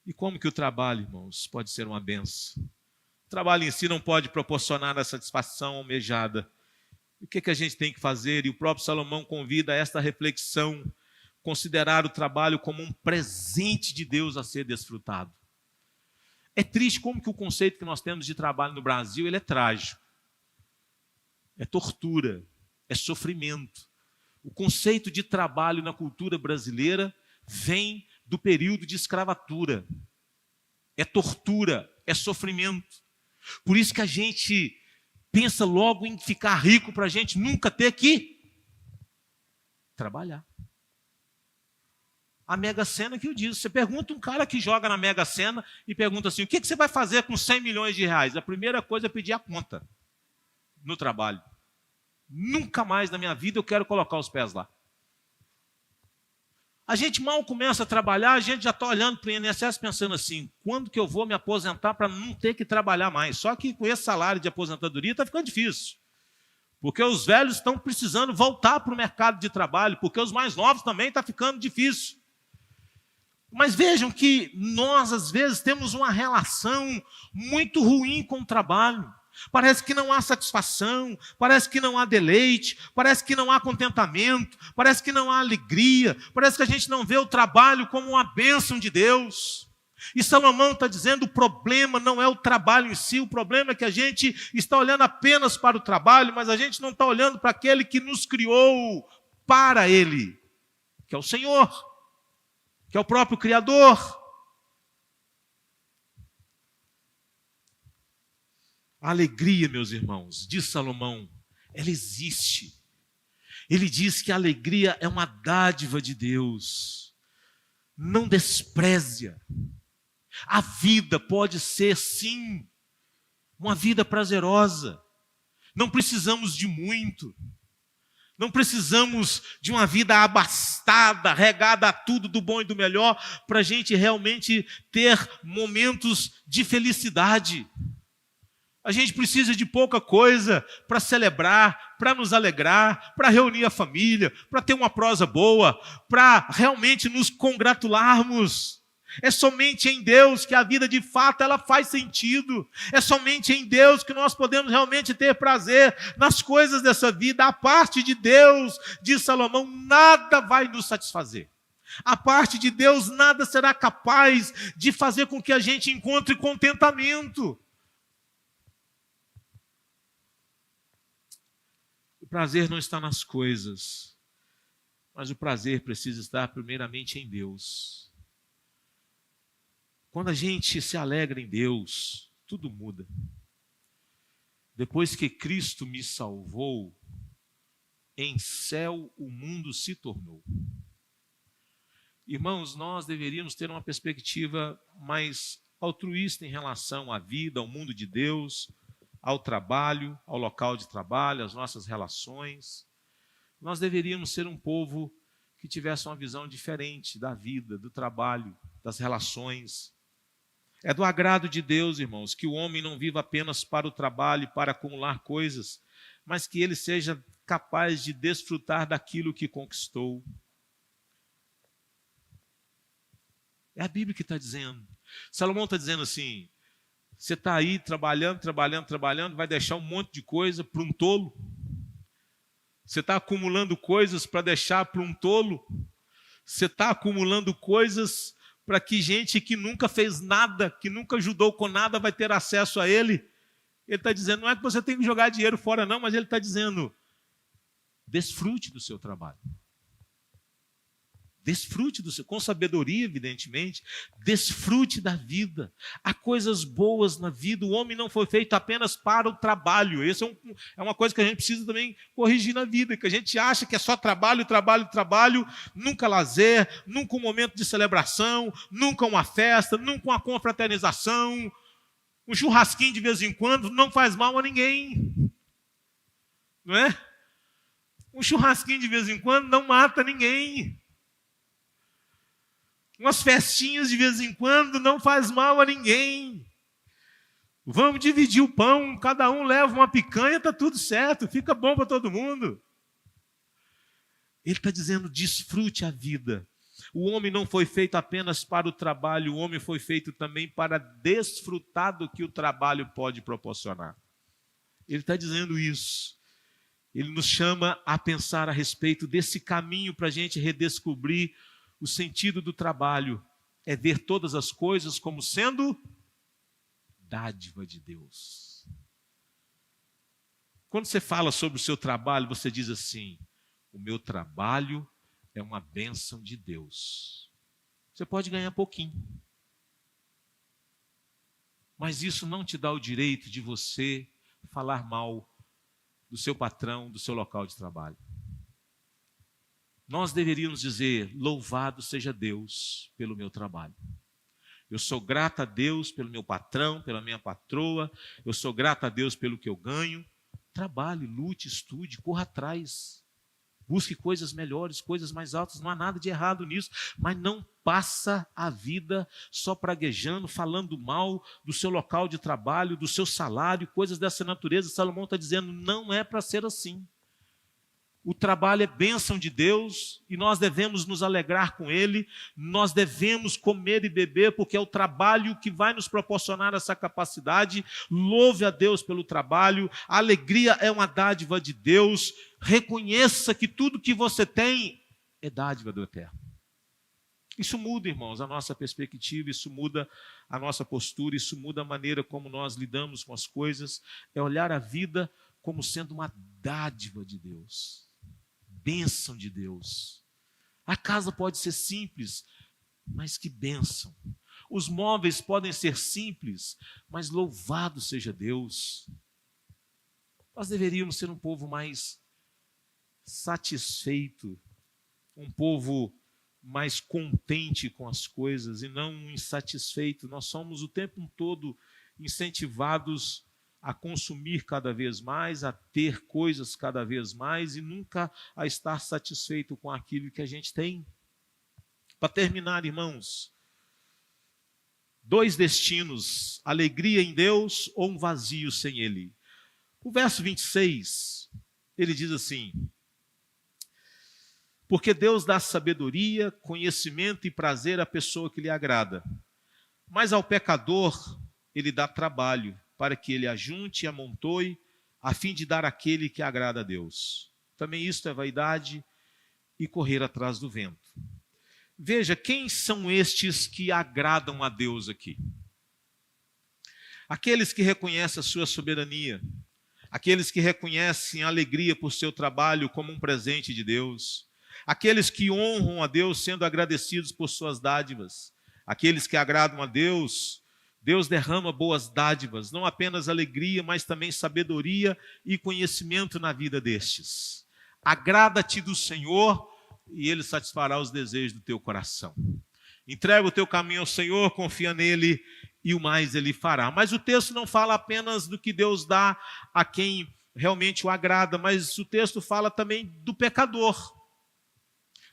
A: E como que o trabalho, irmãos, pode ser uma benção? O trabalho em si não pode proporcionar a satisfação almejada. O que a gente tem que fazer? E o próprio Salomão convida a esta reflexão, considerar o trabalho como um presente de Deus a ser desfrutado. É triste como que o conceito que nós temos de trabalho no Brasil, ele é trágico. É tortura, é sofrimento. O conceito de trabalho na cultura brasileira vem do período de escravatura. É tortura, é sofrimento. Por isso que a gente pensa logo em ficar rico para a gente nunca ter que trabalhar. A Mega Sena que o diz. Você pergunta um cara que joga na Mega Sena e pergunta assim, o que você vai fazer com 100 milhões de reais? A primeira coisa é pedir a conta no trabalho. Nunca mais na minha vida eu quero colocar os pés lá. A gente mal começa a trabalhar, a gente já está olhando para o INSS pensando assim, quando que eu vou me aposentar para não ter que trabalhar mais? Só que com esse salário de aposentadoria está ficando difícil. Porque os velhos estão precisando voltar para o mercado de trabalho, porque os mais novos também está ficando difícil. Mas vejam que nós, às vezes, temos uma relação muito ruim com o trabalho. Parece que não há satisfação, parece que não há deleite, parece que não há contentamento, parece que não há alegria, parece que a gente não vê o trabalho como uma bênção de Deus. E Salomão está dizendo, o problema não é o trabalho em si, o problema é que a gente está olhando apenas para o trabalho, mas a gente não está olhando para aquele que nos criou para Ele, que é o Senhor, que é o próprio Criador. A alegria, meus irmãos, diz Salomão, ela existe. Ele diz que a alegria é uma dádiva de Deus. Não despreze-a. A vida pode ser, sim, uma vida prazerosa. Não precisamos de muito. Não precisamos de uma vida abastada, regada a tudo do bom e do melhor, para a gente realmente ter momentos de felicidade. A gente precisa de pouca coisa para celebrar, para nos alegrar, para reunir a família, para ter uma prosa boa, para realmente nos congratularmos. É somente em Deus que a vida de fato ela faz sentido. É somente em Deus que nós podemos realmente ter prazer nas coisas dessa vida. A parte de Deus, diz Salomão, nada vai nos satisfazer. A parte de Deus nada será capaz de fazer com que a gente encontre contentamento. O prazer não está nas coisas, mas o prazer precisa estar primeiramente em Deus. Quando a gente se alegra em Deus, tudo muda. Depois que Cristo me salvou, em céu o mundo se tornou. Irmãos, nós deveríamos ter uma perspectiva mais altruísta em relação à vida, ao mundo de Deus, ao trabalho, ao local de trabalho, às nossas relações. Nós deveríamos ser um povo que tivesse uma visão diferente da vida, do trabalho, das relações. É do agrado de Deus, irmãos, que o homem não viva apenas para o trabalho e para acumular coisas, mas que ele seja capaz de desfrutar daquilo que conquistou. É a Bíblia que está dizendo. Salomão está dizendo assim, você está aí trabalhando, vai deixar um monte de coisa para um tolo? Você está acumulando coisas para deixar para um tolo? Você está acumulando coisas para que gente que nunca fez nada, que nunca ajudou com nada, vai ter acesso a ele? Ele está dizendo, não é que você tem que jogar dinheiro fora não, mas ele está dizendo, desfrute do seu trabalho. Desfrute do seu, com sabedoria, evidentemente, desfrute da vida. Há coisas boas na vida, o homem não foi feito apenas para o trabalho. Isso é uma coisa que a gente precisa também corrigir na vida, que a gente acha que é só trabalho, nunca lazer, nunca um momento de celebração, nunca uma festa, nunca uma confraternização. Um churrasquinho de vez em quando não faz mal a ninguém. Não é? Um churrasquinho de vez em quando não mata ninguém. Umas festinhas de vez em quando não faz mal a ninguém. Vamos dividir o pão, cada um leva uma picanha, está tudo certo, fica bom para todo mundo. Ele está dizendo, desfrute a vida. O homem não foi feito apenas para o trabalho, o homem foi feito também para desfrutar do que o trabalho pode proporcionar. Ele está dizendo isso. Ele nos chama a pensar a respeito desse caminho para a gente redescobrir o sentido do trabalho. É ver todas as coisas como sendo dádiva de Deus. Quando você fala sobre o seu trabalho, você diz assim, o meu trabalho é uma bênção de Deus. Você pode ganhar pouquinho, mas isso não te dá o direito de você falar mal do seu patrão, do seu local de trabalho. Nós deveríamos dizer, louvado seja Deus pelo meu trabalho. Eu sou grato a Deus pelo meu patrão, pela minha patroa, eu sou grato a Deus pelo que eu ganho. Trabalhe, lute, estude, corra atrás. Busque coisas melhores, coisas mais altas, não há nada de errado nisso, mas não passa a vida só praguejando, falando mal do seu local de trabalho, do seu salário, coisas dessa natureza. Salomão está dizendo, não é para ser assim. O trabalho é bênção de Deus e nós devemos nos alegrar com ele, nós devemos comer e beber, porque é o trabalho que vai nos proporcionar essa capacidade. Louve a Deus pelo trabalho, a alegria é uma dádiva de Deus. Reconheça que tudo que você tem é dádiva do Eterno. Isso muda, irmãos, a nossa perspectiva, isso muda a nossa postura, isso muda a maneira como nós lidamos com as coisas. É olhar a vida como sendo uma dádiva de Deus. Bênção de Deus. A casa pode ser simples, mas que bênção. Os móveis podem ser simples, mas louvado seja Deus. Nós deveríamos ser um povo mais satisfeito, um povo mais contente com as coisas e não insatisfeito. Nós somos o tempo todo incentivados a consumir cada vez mais, a ter coisas cada vez mais e nunca a estar satisfeito com aquilo que a gente tem. Para terminar, irmãos, 2 destinos, alegria em Deus ou um vazio sem Ele. O verso 26 ele diz assim: porque Deus dá sabedoria, conhecimento e prazer à pessoa que lhe agrada. Mas ao pecador ele dá trabalho, para que ele ajunte e amontoe, a fim de dar àquele que agrada a Deus. Também isto é vaidade e correr atrás do vento. Veja, quem são estes que agradam a Deus aqui? Aqueles que reconhecem a sua soberania, aqueles que reconhecem a alegria por seu trabalho como um presente de Deus, aqueles que honram a Deus sendo agradecidos por suas dádivas, aqueles que agradam a Deus, Deus derrama boas dádivas, não apenas alegria, mas também sabedoria e conhecimento na vida destes. Agrada-te do Senhor e Ele satisfará os desejos do teu coração. Entrega o teu caminho ao Senhor, confia nele e o mais Ele fará. Mas o texto não fala apenas do que Deus dá a quem realmente o agrada, mas o texto fala também do pecador.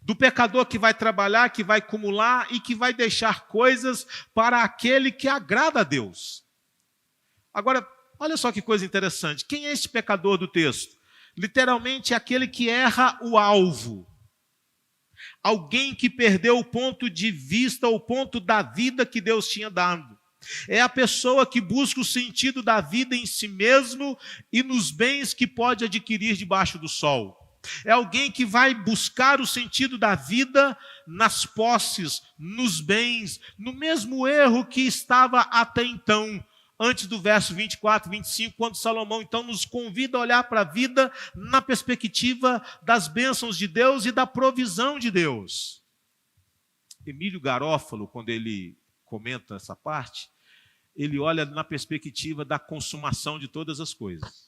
A: Do pecador que vai trabalhar, que vai acumular e que vai deixar coisas para aquele que agrada a Deus. Agora, olha só que coisa interessante. Quem é este pecador do texto? Literalmente é aquele que erra o alvo. Alguém que perdeu o ponto de vista, o ponto da vida que Deus tinha dado. É a pessoa que busca o sentido da vida em si mesmo e nos bens que pode adquirir debaixo do sol. É alguém que vai buscar o sentido da vida nas posses, nos bens, no mesmo erro que estava até então, antes do verso 24, 25, quando Salomão então nos convida a olhar para a vida na perspectiva das bênçãos de Deus e da provisão de Deus. Emílio Garófalo, quando ele comenta essa parte, ele olha na perspectiva da consumação de todas as coisas.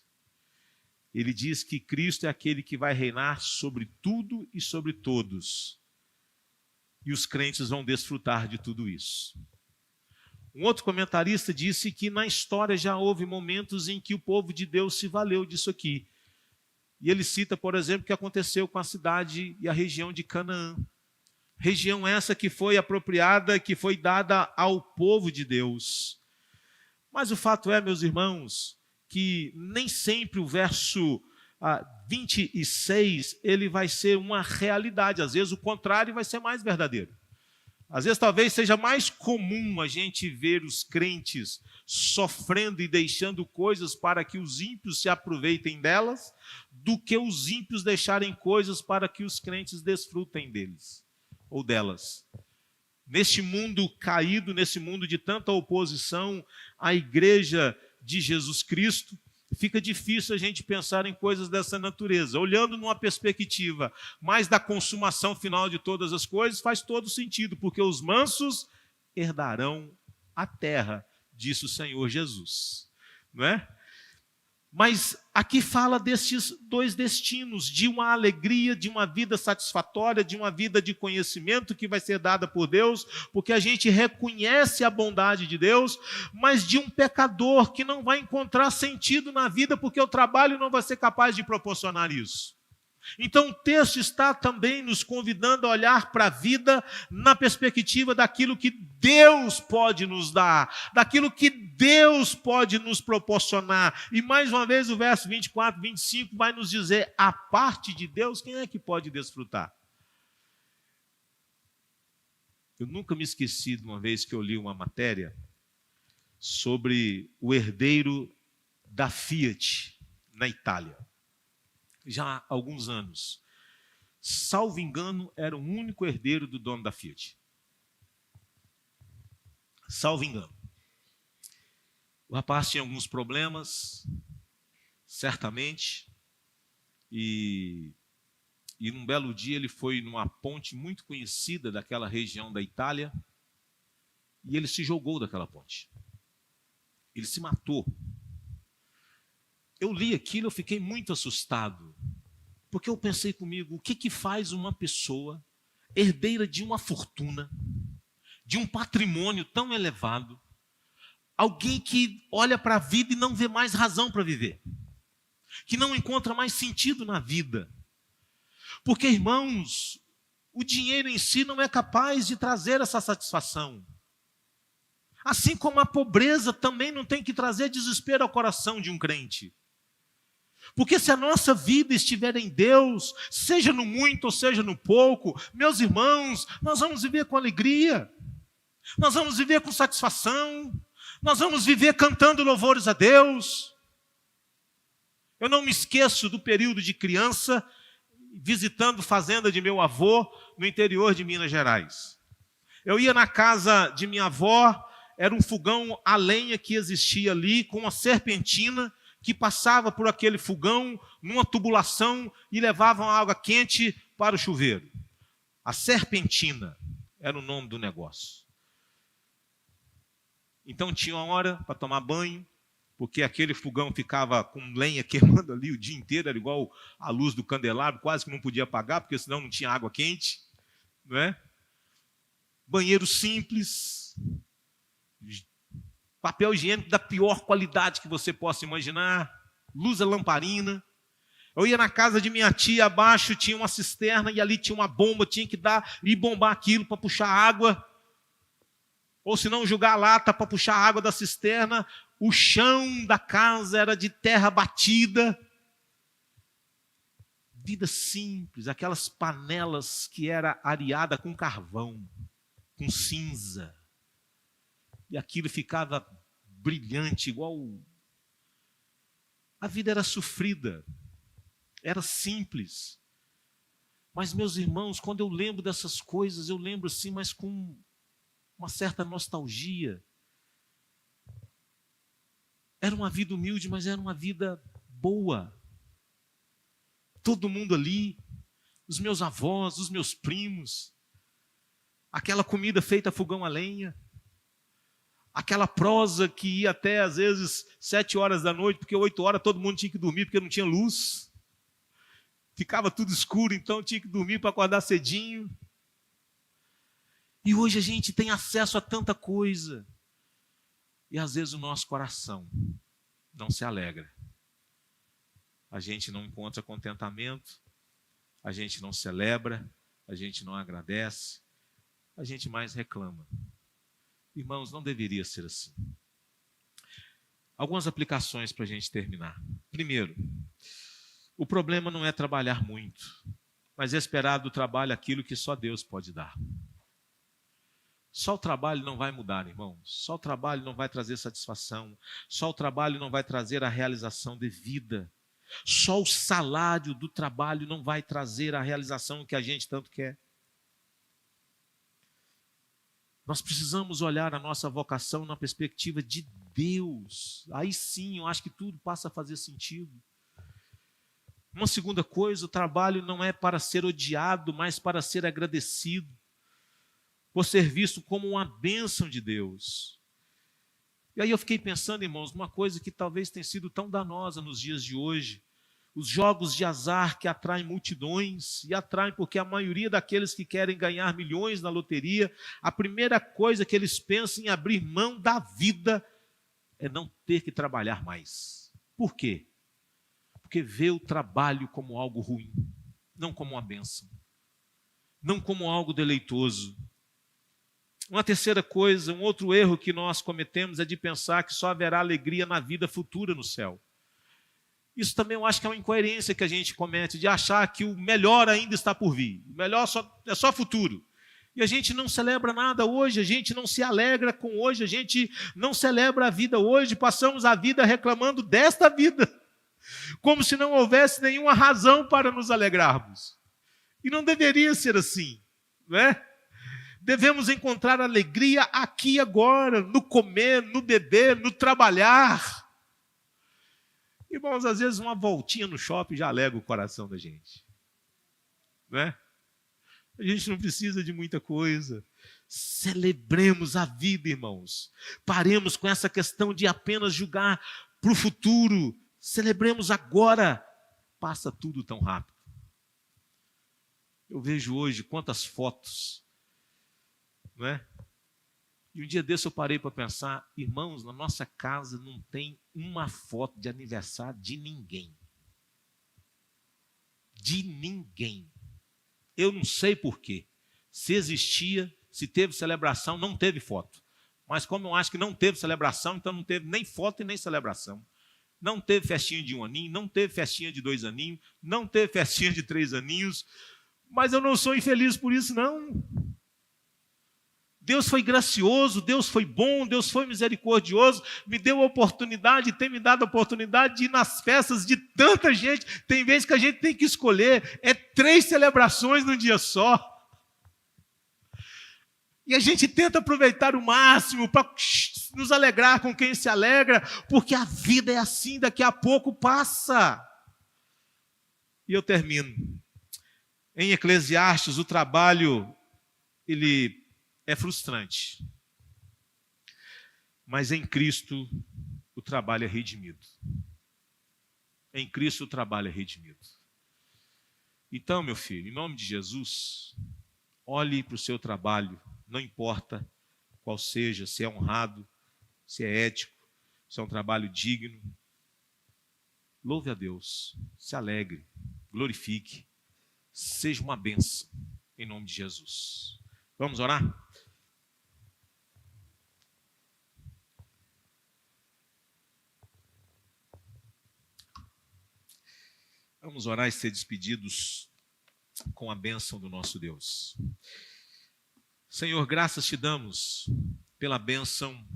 A: Ele diz que Cristo é aquele que vai reinar sobre tudo e sobre todos. E os crentes vão desfrutar de tudo isso. Um outro comentarista disse que na história já houve momentos em que o povo de Deus se valeu disso aqui. E ele cita, por exemplo, o que aconteceu com a cidade e a região de Canaã. Região essa que foi apropriada, que foi dada ao povo de Deus. Mas o fato é, meus irmãos, que nem sempre o verso 26 ele vai ser uma realidade. Às vezes o contrário vai ser mais verdadeiro. Às vezes talvez seja mais comum a gente ver os crentes sofrendo e deixando coisas para que os ímpios se aproveitem delas, do que os ímpios deixarem coisas para que os crentes desfrutem deles ou delas. Neste mundo caído, nesse mundo de tanta oposição à igreja de Jesus Cristo, fica difícil a gente pensar em coisas dessa natureza. Olhando numa perspectiva mais da consumação final de todas as coisas, faz todo sentido, porque os mansos herdarão a terra, disse o Senhor Jesus. Não é? Mas aqui fala destes dois destinos, de uma alegria, de uma vida satisfatória, de uma vida de conhecimento que vai ser dada por Deus, porque a gente reconhece a bondade de Deus, mas de um pecador que não vai encontrar sentido na vida, porque o trabalho não vai ser capaz de proporcionar isso. Então o texto está também nos convidando a olhar para a vida na perspectiva daquilo que Deus pode nos dar, daquilo que Deus pode nos proporcionar. E mais uma vez o verso 24, 25 vai nos dizer, a parte de Deus, quem é que pode desfrutar? Eu nunca me esqueci de uma vez que eu li uma matéria sobre o herdeiro da Fiat na Itália. Já há alguns anos. Salvo engano, era o único herdeiro do dono da Fiat. Salvo engano. O rapaz tinha alguns problemas, certamente, e num belo dia ele foi numa ponte muito conhecida daquela região da Itália, e ele se jogou daquela ponte. Ele se matou. Eu li aquilo, eu fiquei muito assustado, porque eu pensei comigo, o que faz uma pessoa herdeira de uma fortuna, de um patrimônio tão elevado, alguém que olha para a vida e não vê mais razão para viver, que não encontra mais sentido na vida? Porque, irmãos, o dinheiro em si não é capaz de trazer essa satisfação. Assim como a pobreza também não tem que trazer desespero ao coração de um crente. Porque se a nossa vida estiver em Deus, seja no muito ou seja no pouco, meus irmãos, nós vamos viver com alegria, nós vamos viver com satisfação, nós vamos viver cantando louvores a Deus. Eu não me esqueço do período de criança, visitando fazenda de meu avô no interior de Minas Gerais. Eu ia na casa de minha avó, era um fogão a lenha que existia ali, com uma serpentina que passava por aquele fogão numa tubulação e levava água quente para o chuveiro. A serpentina era o nome do negócio. Então tinha uma hora para tomar banho, porque aquele fogão ficava com lenha queimando ali o dia inteiro, era igual a luz do candelabro, quase que não podia apagar, porque senão não tinha água quente, não é? Banheiro simples, papel higiênico da pior qualidade que você possa imaginar, luz a lamparina. Eu ia na casa de minha tia, abaixo tinha uma cisterna e ali tinha uma bomba, tinha que dar e bombar aquilo para puxar água, ou se não jogar a lata para puxar a água da cisterna. O chão da casa era de terra batida. Vida simples, aquelas panelas que era areada com carvão, com cinza. E aquilo ficava brilhante, igual... A vida era sofrida, era simples. Mas, meus irmãos, quando eu lembro dessas coisas, eu lembro assim, mas com uma certa nostalgia. Era uma vida humilde, mas era uma vida boa. Todo mundo ali, os meus avós, os meus primos, aquela comida feita a fogão a lenha, aquela prosa que ia até, às vezes, 7 horas da noite, porque 8 horas todo mundo tinha que dormir, porque não tinha luz. Ficava tudo escuro, então tinha que dormir para acordar cedinho. E hoje a gente tem acesso a tanta coisa. E às vezes o nosso coração não se alegra. A gente não encontra contentamento, a gente não celebra, a gente não agradece, a gente mais reclama. Irmãos, não deveria ser assim. Algumas aplicações para a gente terminar. Primeiro, o problema não é trabalhar muito, mas é esperar do trabalho aquilo que só Deus pode dar. Só o trabalho não vai mudar, irmãos. Só o trabalho não vai trazer satisfação. Só o trabalho não vai trazer a realização de vida. Só o salário do trabalho não vai trazer a realização que a gente tanto quer. Nós precisamos olhar a nossa vocação na perspectiva de Deus. Aí sim, eu acho que tudo passa a fazer sentido. Uma segunda coisa, o trabalho não é para ser odiado, mas para ser agradecido. Por ser visto como uma bênção de Deus. E aí eu fiquei pensando, irmãos, numa coisa que talvez tenha sido tão danosa nos dias de hoje. Os jogos de azar que atraem multidões, e atraem porque a maioria daqueles que querem ganhar milhões na loteria, a primeira coisa que eles pensam em abrir mão da vida é não ter que trabalhar mais. Por quê? Porque vê o trabalho como algo ruim, não como uma bênção, não como algo deleitoso. Uma terceira coisa, um outro erro que nós cometemos é de pensar que só haverá alegria na vida futura no céu. Isso também eu acho que é uma incoerência que a gente comete, de achar que o melhor ainda está por vir. O melhor é só futuro. E a gente não celebra nada hoje, a gente não se alegra com hoje, a gente não celebra a vida hoje, passamos a vida reclamando desta vida, como se não houvesse nenhuma razão para nos alegrarmos. E não deveria ser assim, não é? Devemos encontrar alegria aqui e agora, no comer, no beber, no trabalhar. Irmãos, às vezes uma voltinha no shopping já alegra o coração da gente. Não é? A gente não precisa de muita coisa. Celebremos a vida, irmãos. Paremos com essa questão de apenas julgar para o futuro. Celebremos agora. Passa tudo tão rápido. Eu vejo hoje quantas fotos, não é? E um dia desse eu parei para pensar, irmãos, na nossa casa não tem uma foto de aniversário de ninguém. De ninguém. Eu não sei por quê. Se existia, se teve celebração, não teve foto. Mas como eu acho que não teve celebração, então não teve nem foto e nem celebração. Não teve festinha de 1 aninho, não teve festinha de 2 aninhos, não teve festinha de 3 aninhos, mas eu não sou infeliz por isso, não. Deus foi gracioso, Deus foi bom, Deus foi misericordioso, me deu a oportunidade, tem me dado a oportunidade de ir nas festas de tanta gente. Tem vezes que a gente tem que escolher, 3 celebrações num dia só. E a gente tenta aproveitar o máximo para nos alegrar com quem se alegra, porque a vida é assim, daqui a pouco passa. E eu termino. Em Eclesiastes, o trabalho, ele é frustrante. Mas em Cristo, o trabalho é redimido. Em Cristo, o trabalho é redimido. Então, meu filho, em nome de Jesus, olhe para o seu trabalho, não importa qual seja, se é honrado, se é ético, se é um trabalho digno. Louve a Deus, se alegre, glorifique, seja uma bênção, em nome de Jesus. Vamos orar? Vamos orar e ser despedidos com a bênção do nosso Deus. Senhor, graças te damos pela bênção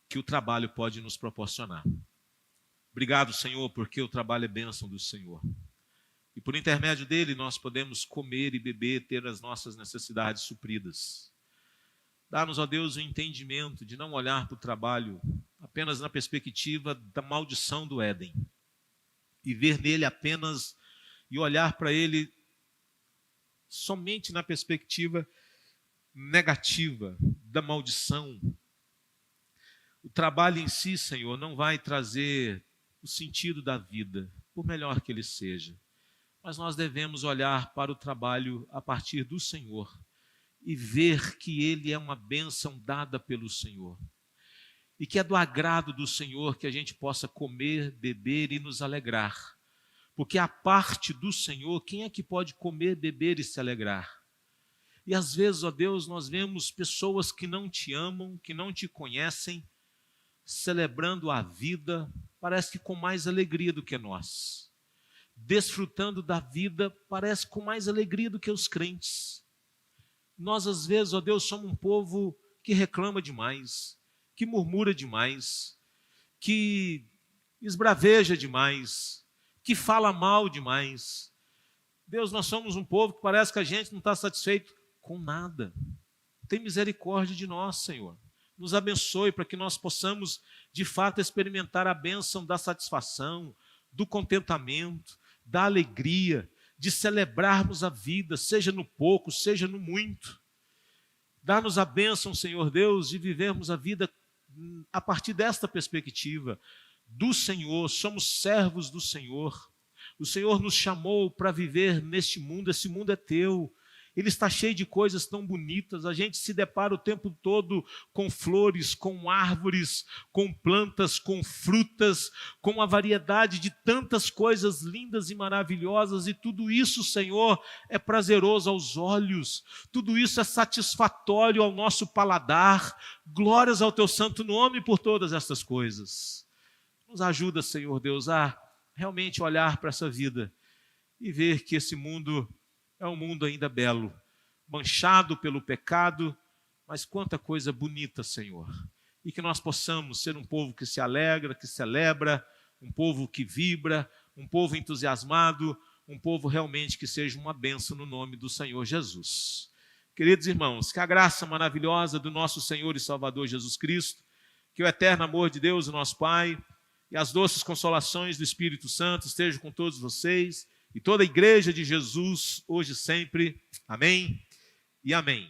A: que o trabalho pode nos proporcionar. Obrigado, Senhor, porque o trabalho é bênção do Senhor. E por intermédio dele nós podemos comer e beber, ter as nossas necessidades supridas. Dá-nos, ó Deus, o entendimento de não olhar para o trabalho apenas na perspectiva da maldição do Éden e ver nele apenas e olhar para ele somente na perspectiva negativa da maldição. O trabalho em si, Senhor, não vai trazer o sentido da vida, por melhor que ele seja. Mas nós devemos olhar para o trabalho a partir do Senhor e ver que ele é uma bênção dada pelo Senhor. E que é do agrado do Senhor que a gente possa comer, beber e nos alegrar. Porque a parte do Senhor, quem é que pode comer, beber e se alegrar? E às vezes, ó Deus, nós vemos pessoas que não te amam, que não te conhecem, celebrando a vida, parece que com mais alegria do que nós. Desfrutando da vida, parece com mais alegria do que os crentes. Nós, às vezes, ó Deus, somos um povo que reclama demais, que murmura demais, que esbraveja demais, que fala mal demais. Deus, nós somos um povo que parece que a gente não está satisfeito com nada. Tem misericórdia de nós, Senhor. Nos abençoe para que nós possamos, de fato, experimentar a bênção da satisfação, do contentamento, da alegria, de celebrarmos a vida, seja no pouco, seja no muito. Dá-nos a bênção, Senhor Deus, de vivermos a vida a partir desta perspectiva do Senhor. Somos servos do Senhor. O Senhor nos chamou para viver neste mundo, esse mundo é teu. Ele está cheio de coisas tão bonitas, a gente se depara o tempo todo com flores, com árvores, com plantas, com frutas, com uma variedade de tantas coisas lindas e maravilhosas, e tudo isso, Senhor, é prazeroso aos olhos, tudo isso é satisfatório ao nosso paladar. Glórias ao teu santo nome por todas estas coisas. Nos ajuda, Senhor Deus, a realmente olhar para essa vida e ver que esse mundo é um mundo ainda belo, manchado pelo pecado, mas quanta coisa bonita, Senhor. E que nós possamos ser um povo que se alegra, que celebra, um povo que vibra, um povo entusiasmado, um povo realmente que seja uma bênção no nome do Senhor Jesus. Queridos irmãos, que a graça maravilhosa do nosso Senhor e Salvador Jesus Cristo, que o eterno amor de Deus, o nosso Pai, e as doces consolações do Espírito Santo estejam com todos vocês, e toda a igreja de Jesus, hoje e sempre. Amém e amém.